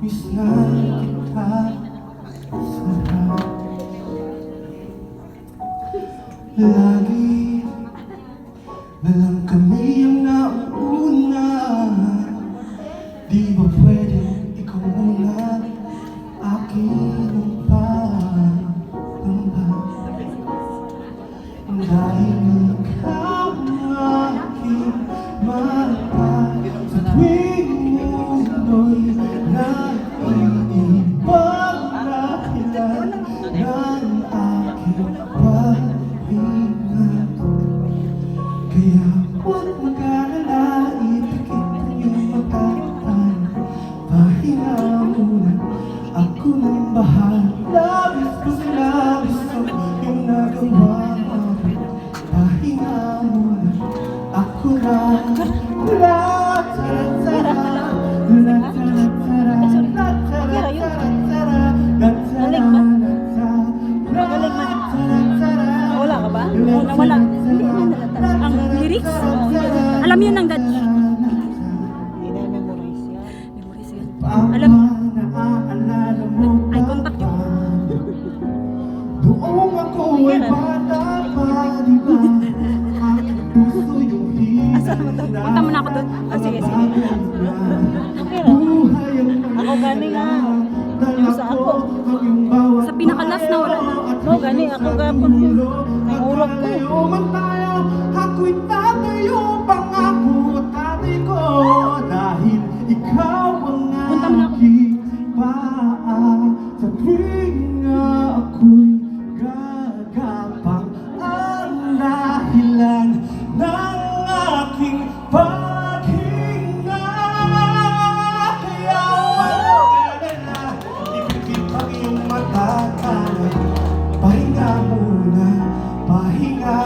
miss na kita sarap. Lagi na lang kami ang nauuna. Di ba pwede ikaw muna aking pangamba? Dahil ikaw ang aking mata sa tuwing mundo'y nag-iibang dahilan ng aking paghinga. Kaya huwag mag-alala, ipikit ang iyong magkakataan. Pahinga muna, ako nang bahala. Labis ko sa labis ko yung nagawa. Pahinga muna, ako na. La-tara-tara, la-tara-tara, la-tara-tara, la-tara-tara. Wala ka ba? Wala. Ang lyrics? Alam yun ang dad. Hindi na memorize yan. Memorize yan. Alam. Eye contact yun. Doong ako ay bata pa, di ba? Ang puso yung Asa naman to? Punta mo na ako doon. Sige, sige. Ako gani nga. Yung sa ako. Sa pinaka-last na wala na. No, gani. Ako gapon yun. Nangurog ko. Ako'y tatayo, pangako tatay ko. Dahil ikaw ang aking paa. Sa tuwing nga ako'y gagapang ang dahilan ng aking paghinga. Kaya wala, ipikit ang iyong mata. Pahinga muna, pahinga.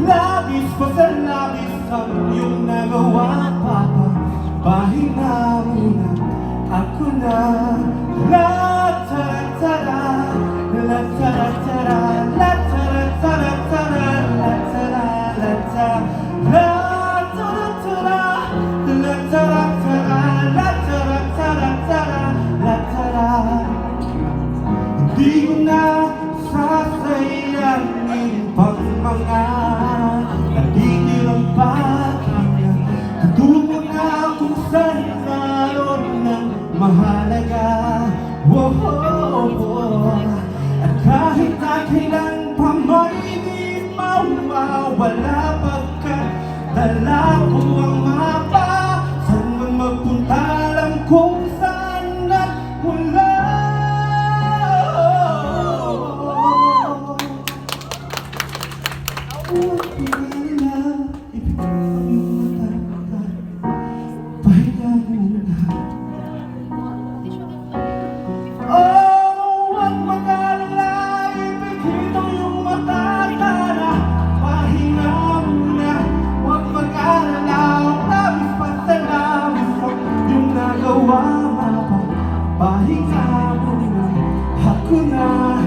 Labis pa sa labis ang iyong nagawa, Papa. Pahinga muna, ako na. La-tara-tara, la-tara-tara, la-tara-tara-tara, la-tara-tara, la-tara-tara, la-tara-tara, la-tara-tara-tara, la-tara. Hindi ko na sasayangin pang mga nagigirang paghinga. Tutungo na kung saan naroon ng mahalaga. Whoa, at kahit na kailan pa may di mawawala, pagkat dala ko ang mapa. Saan man magpunta, alam kung saan nagmula. Pahinga muna, ako na.